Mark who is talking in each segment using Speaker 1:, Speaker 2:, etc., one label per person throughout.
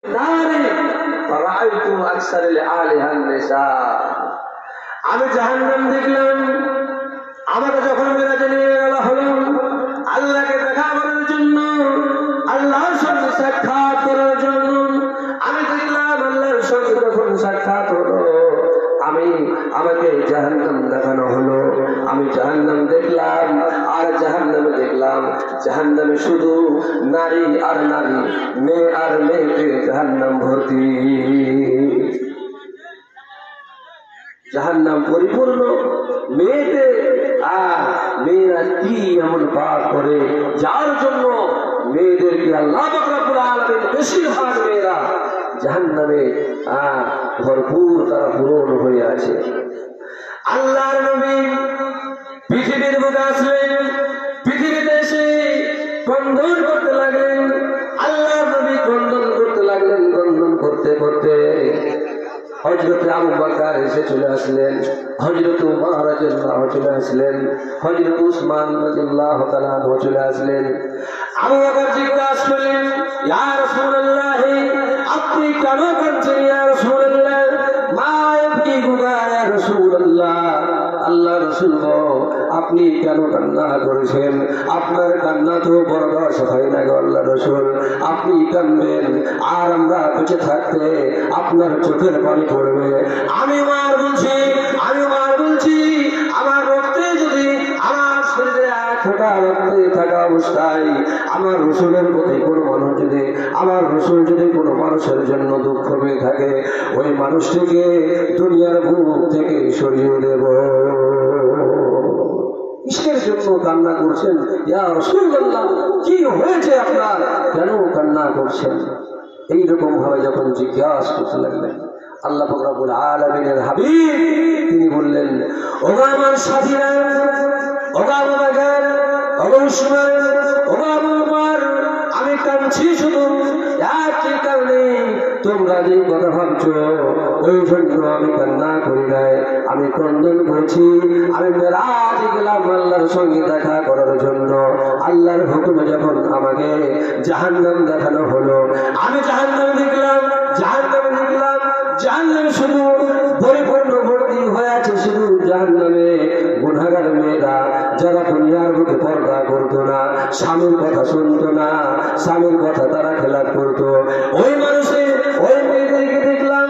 Speaker 1: আমি জাহান্নাম দেখলাম। আমাকে যখন মেরাজে নিয়ে গেল হলো আল্লাহকে দেখা করার জন্য, আল্লাহর সঙ্গে সাক্ষাৎ করার জন্য, আমি দেখলাম আল্লাহর সঙ্গে যখন সাক্ষাৎ হলো আমাকে জাহান্নাম দেখানো হলো। আমি জাহান্নাম দেখলাম, আর জাহান্নামে দেখলাম জাহান্নামে শুধু নারী আর নারী, মেয়ে আর মেয়েতে জাহান্নাম ভর্তি। জাহান্নাম পরিপূর্ণ মেয়েতে। মেয়েরা কি এমন পাপ করে যার জন্য মেয়েদেরকে আল্লাহ রাব্বুল আলামিন বেশিরভাগ মেয়েরা জাহান্নামে ভরপুর তারা পূরণ হয়ে আছে। আল্লাহর নবী পৃথিবীর বুকে আসলেন, পৃথিবীতে এসে ক্রন্দন করতে লাগলেন। আল্লাহর নবী ক্রন্দন করতে লাগলেন। ক্রন্দন করতে করতে হযরত আবু বকর এসে চলে আসলেন, হযরত উমর রাদিয়াল্লাহু চলে আসলেন, হযরত উসমান রাদিয়াল্লাহু তাআলা চলে আসলেন। আবু বকর জিজ্ঞাসা করলেন, ইয়া রাসূলুল্লাহ, আপনি কেন কাঁদছেন? ইয়া রাসূলুল্লাহ, মা ইয়াবকিকুকা ইয়া রাসূলুল্লাহ, আল্লাহ রাসূল গো, আপনি কেন কান্না করেছেন? আপনার কান্না তো বরদাস্ত হয় না গো আল্লাহ রাসূল। আপনি কাঁদবেন আর আমরা বেঁচে থাকতে আপনার চোখের পানি পড়বে। আমি মার বলছি আমার রক্তে যদি, আমার শরীরে এক ফোঁটা রক্তে থাকা অবস্থায় আমার রসুলের প্রতি কোনো মানুষ যদি, আমার রসুল যদি কোনো মানুষের জন্য দুঃখ পেয়ে থাকে, ওই মানুষটিকে দুনিয়ার বুক থেকে সরিয়ে দেব। কিসের জন্য কান্না করছেন ইয়া রাসূলুল্লাহ? কি হয়েছে আপনার, কেন কান্না করছেন? এইরকম ভাবে যখন জিজ্ঞাসা করতে লাগলেন, আল্লাহ পাক রব্বুল আলামিনের হাবিব তিনি বললেন, ওগো আমার সাথীরা, ওগো আবু বকর, ওগো উসমান, ওগো আবু উমর, আমি কাঁদছি শুধু একটি কারণে। তোমরা যে কথা ভাবছো ওই জন্য আমি কান্না করি নাই, আমি ক্রন্দন করছি। আমি মেরাজে গেলাম আল্লাহর সঙ্গে দেখা করার জন্য। আল্লাহর হুকুমে যখন আমাকে জাহান্নাম দেখানো হলো, আমি জাহান্নাম দেখলাম, জাহান্নামে শুধু পরিপূর্ণ ভর্তি হয়ে আছে শুধু জাহান্নামে গুনাহগার মেয়েরা, যারা দুনিয়ার বুকে পর্দা করতো না, স্বামীর কথা শুনতো না, স্বামীর কথা তারা খেলাপ করতো। ওই মানুষের, ওই মেয়েদেরকে দেখলাম,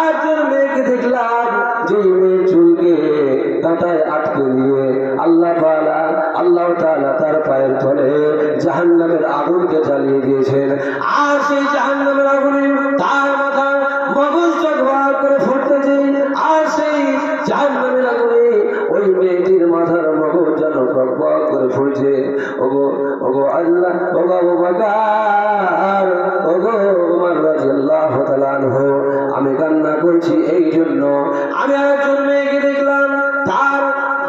Speaker 1: একজন মেয়েকে দেখলাম যে মেয়ে চুলকে কাঁটায় আটকে দিয়ে আল্লাহ তাআলা তার পায়ের তলে জাহান্নামের আগুনকে জ্বালিয়ে দিয়েছেন। আর সেই জাহান্নামের আগুনে তার মাথা মগজ চকভাগ করে ফুটতেছে। আর সেই জাহান্নামের আগুনে ওই মেয়েটির মাথার মগজ যেন টকবক করে ফুটছে। ওগো আল্লাহ, ওগো আবু বকর, ওগো উমর রাদিয়াল্লাহু তাআলা আনহু, আমি কান্না করছি এই জন্য আমি একজন মেয়েকে দেখলাম তার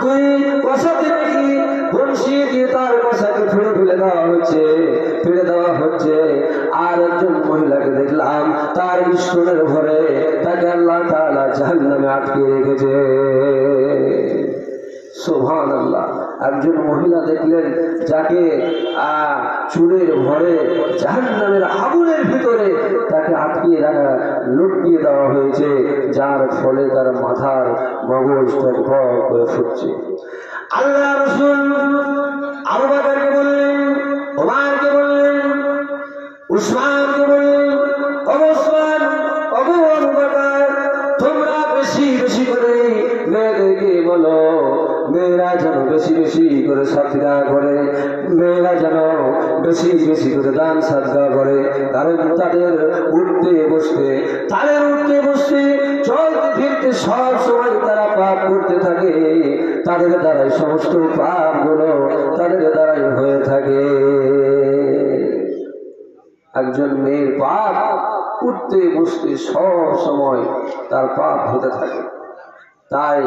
Speaker 1: দুই কষাতে নাকি বংশী দিয়ে তার কষাকে ফেলে দেওয়া হচ্ছে। আর একজন মহিলাকে দেখলাম তার স্তনের ভরে তাকে আল্লাহ তাআলা জাহান্নামে আটকে রেখেছে। সুবহানাল্লাহ। একজন মহিলা দেখলেন যাকে চুলের ভরে জাহান্নামের আগুনের ভিতরে তাকে আটকিয়ে রাখা, লুটিয়ে দেওয়া হয়েছে, যার ফলে তার মাথার মগজ টকবক করে ফুটছে। আল্লাহ রাসূল আবু বকরকে বললেন, ওমরকে বললেন, উসমানকে বললেন, ওগো উসমান, ওগো আবু বকর, তোমরা বেশি বেশি করে মেয়েদেরকে বলো, মেয়েরা যেন বেশি বেশি করে সাদকা করে, মেয়েরা যেন বেশি বেশি করে দান সাদকা করে। কারণ তাদের উঠতে বসতে চলতে ফিরতে সব সময় তারা পাপ করতে থাকে, তাদের দ্বারাই সমস্ত পাপ গুলো তাদের দ্বারাই হয়ে থাকে। একজন মেয়ের পাপ উঠতে বসতে সব সময় তার পাপ হতে থাকে। তাই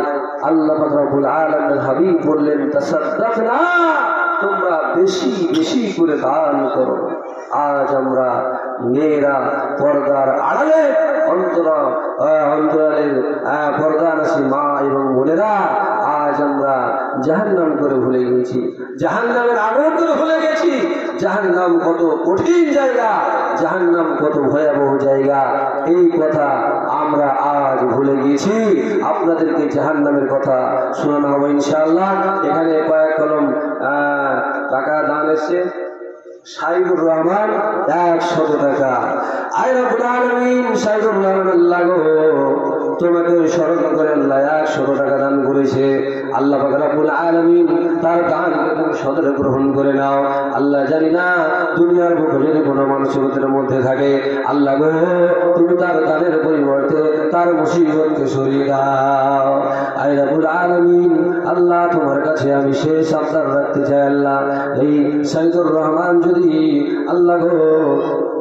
Speaker 1: আল্লাহ পাক রব্বুল আলামিনের হাবিব বললেন, তাসাদদাকনা, তোমরা বেশি বেশি করে দান করো। আজ আমরা মেয়েরা পর্দার আড়ালে অন্তরালের পর্দানসী মা এবং বোনেরা আজ আমরা জাহান্নাম করে ভুলে গেছি, জাহান্নামের আগুন করে ভুলে গেছি। জাহান্নাম কত কঠিন জায়গা, জাহান্নাম কত ভয়াবহ জায়গা, এই কথা আমরা আজ ভুলে গিয়েছি। আপনাদেরকে জাহান্নামের কথা শোনানো হবে ইনশাআল্লাহ। এখানে কয়েক কলম টাকা দান এসছে। সাইদুর রহমান 100 টাকা। আয় রব্বুল আলামিন, সাইদুর রহমান আল্লাহ গো, তোমাকে স্মরণ করে আল্লাহ 100 টাকা দান করেছে। আল্লাহ পাক রব্বুল আলামিন তার দানকে তুমি সদরে গ্রহণ করে নাও। আল্লাহ জানি না দুনিয়ার বুকে যদি কোনো মানুষের মধ্যে থাকে, আল্লাহ গো তুমি তার দানের পরিবর্তে তার মুসিবতকে সরিয়ে দাও। আয় রব্বুল আলামিন, আল্লাহ তোমার কাছে আমি শেষ আবদার রাখতে চাই। আল্লাহ এই সাইদুর রহমান যদি আল্লাহ গো,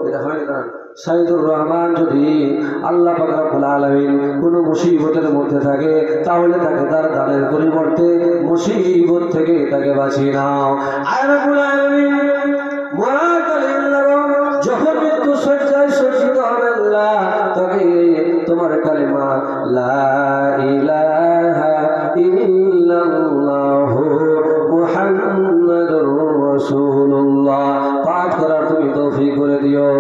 Speaker 1: এটা হয় না, সাইদুর রহমান যদি আল্লাহ পাক রব্বুল আলামিন কোনো মুসিবতের মধ্যে থাকে, তাহলে তাকে তার দানের পরিবর্তে মুসিবত থেকে তাকে বাঁচিয়ে নাও। আয় রব্বুল আলামিন, যখন মৃত্যু সজ্জায় সজ্জিত হবে আল্লাহ, তাকে তোমার কালিমা লা ইলাহা ইল্লাল্লাহু মুহাম্মাদুর রাসূলুল্লাহ পাঠ করার তুমি তৌফিক করে দিও।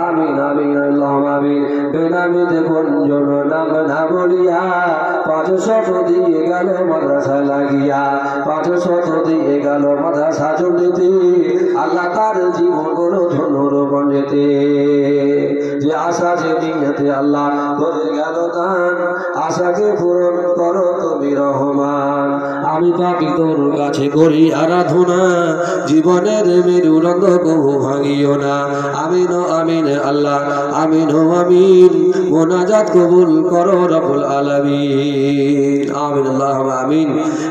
Speaker 1: আমিন আমিন আল্লাহুম্মা আমিন। বেনামিতে কোনজন নাম না বলিয়া 500 দিয়ে গেল মাদ্রাসা লাগিয়া, 500 দিয়ে গেল মাদ্রাসা চলিতে, আল্লাহ তার জীবন করো ধনুর বনেতে। যে আশা যে নিয়তে আল্লাহ করে গেল দান, আশাকে পূরণ করো তুমি রহমান। আমি পাপী তোর কাছে করি আরাধনা, জীবনের মেরুদণ্ড কবু ভাঙিও না। আমিন আমিন আল্লাহ, আমিন আমিন। মোনাজাত কবুল করো রব্বুল আলামিন। আমিন আল্লাহুম্মা আমিন।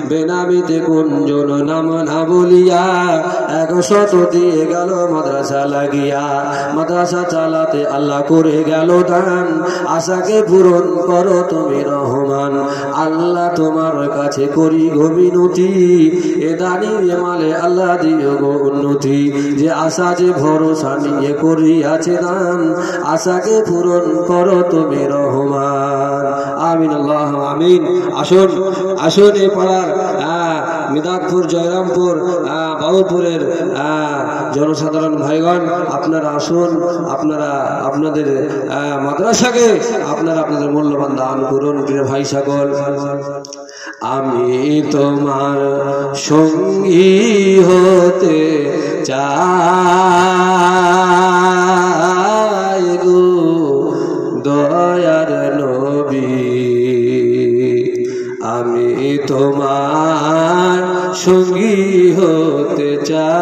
Speaker 1: বেনামিতে কোনজন নাম না বলিয়া 100 দিয়ে গেল মাদ্রাসা লাগিয়া, মাদ্রাসা চালাতে আল্লাহ করে গেল দান, আশাকে পূরণ করো তুমি রহমান। আল্লাহ তোমার কাছে করি গো মিনতি, এ দানির মালে আল্লাহ দিও গো উন্নতি। যে আশা যে ভরসা নিয়ে করি আছে দান, আশাকে পূরণ করো তুমি রহমান। আমিন আল্লাহ আমিন। আসুন আসুন এই পাড়ার মিদাকপুর, জয়রামপুর, বাবুপুরের জনসাধারণ ভাইগণ, আপনারা আসুন, আপনারা আপনাদের মাদ্রাসাকে আপনারা আপনাদের মূল্যবান দান করুন। প্রিয় ভাই সকল, আমি তোমার সঙ্গী হতে চাই গো দয়ার নবী, আমি তোমার সঙ্গী হতে চাই।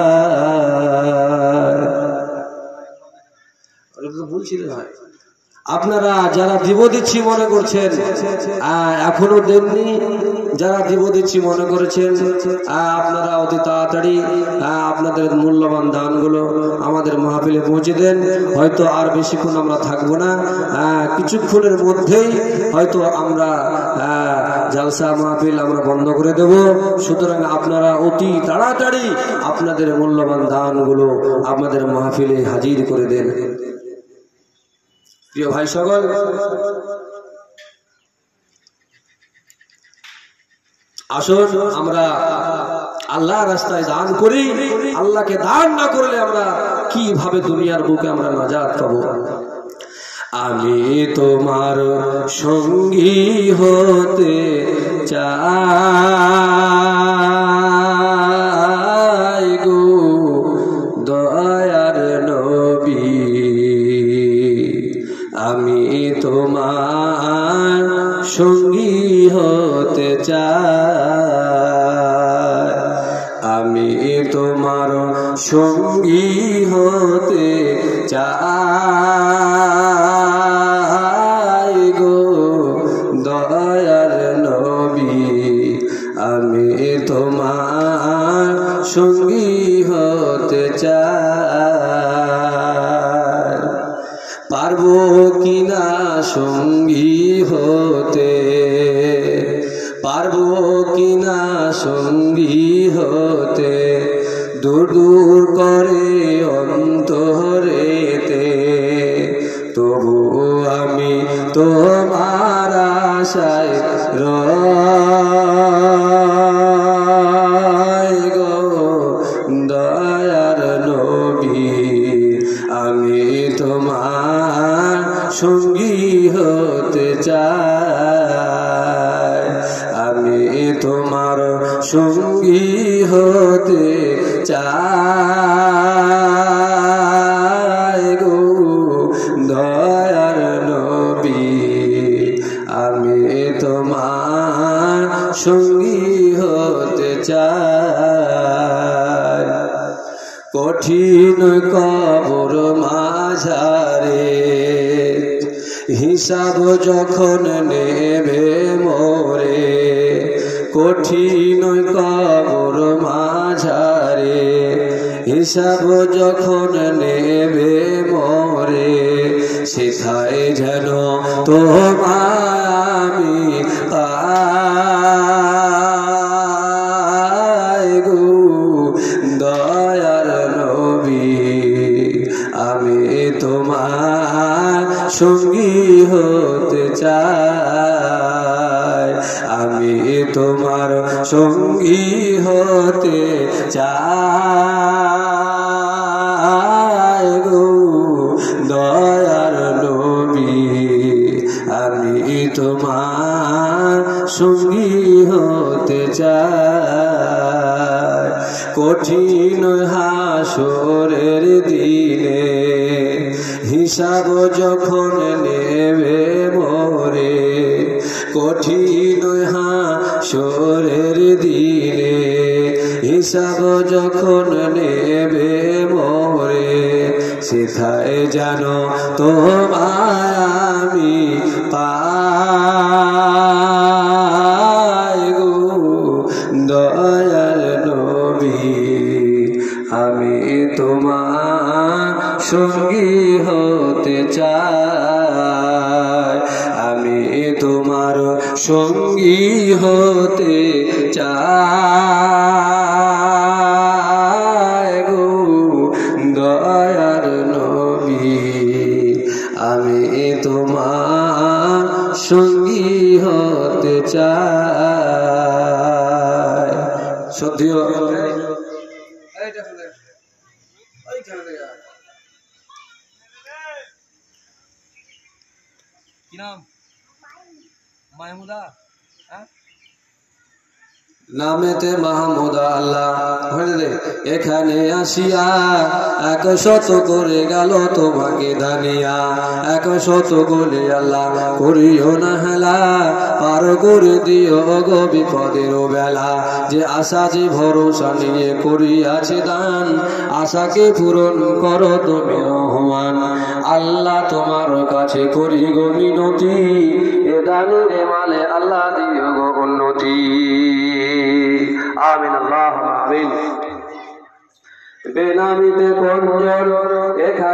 Speaker 1: বলছি ভাই, আপনারা যারা দিব দিচ্ছি মনে করছেন, এখনো দেননি, যারা দিব দিচ্ছি মনে করেছেন, আপনারা অতি তাড়াতাড়ি আপনাদের মূল্যবান দানগুলো আমাদের মাহফিলে পৌঁছে দেন। হয়তো আর বেশিক্ষণ আমরা থাকবো না, কিছুক্ষণের মধ্যেই হয়তো আমরা জালসা মাহফিল আমরা বন্ধ করে দেব। সুতরাং আপনারা অতি তাড়াতাড়ি আপনাদের মূল্যবান দানগুলো আমাদের মাহফিলে হাজির করে দেন। প্রিয় ভাই সকল, আসুন আমরা আল্লাহর রাস্তায় দান করি। আল্লাহকে দান না করলে আমরা কিভাবে দুনিয়ার বুকে আমরা নাজাত পাবো? আমি তোমার সঙ্গী হতে চাই গো দয়ার নবী, আমি তোমার সঙ্গী হতে চাই, আমি তোমার সঙ্গী হতে চাই গো দয়ার নবী, আমি তোমার সঙ্গী হতে চাই। পারবো কিনা সঙ্গী হতে, পারবো কিনা সঙ্গী হতে, দূর দূর করে অন্তরেতে, তবু আমি তোমার আশায় সঙ্গী হতে চাই আমি তোমার সঙ্গী হতে চাই গো দয়ার নবী আমি তোমার সঙ্গী হতে চাই কঠিন কবর মাঝারে হিসাব যখন নেবে মোরে কঠিন কবর মাঝারে হিসাব যখন নেবে মোরে সেথায় যেন তোমায় আমি গো দয়ার নবী আমি তোমার সঙ্গী হতে চাই আমি তোমার সঙ্গী হতে চাই গো দয়ার নবী আমি তোমার সঙ্গী হতে চাই কঠিন হাসরের দিনে হিসাব যখন নেবে মোরে কঠিন হাসরের দিনে হিসাব যখন নেবে মোরে সেথায় জানো তোমায় আমি পাই গো দয়াল নবী আমি তোমার সঙ্গী হতে চাই আমি তোমার সঙ্গী হতে চাই গো দয়ার নবী আমি তোমার সঙ্গী হতে চাই সত্যি কি নাম মাহমুদা নামেতে মাহমুদা আল্লাহ এখানে আসিয়া 100 করে গেল তোমাকে দানিয়া 100 করে আল্লাহ করিও না হেলা পার করে দিও গো বিপদের বেলা যে আশা যে ভরসা নিয়ে করিয়াছে দান আশাকে পূরণ করো তুমি রহমান আল্লাহ তোমার কাছে করি গো মিনতি এ দানের মালে আল্লাহ দিও গো উন্নতি আমিন আল্লাহুম্মা আমিন বেনামিতে কোন এখানে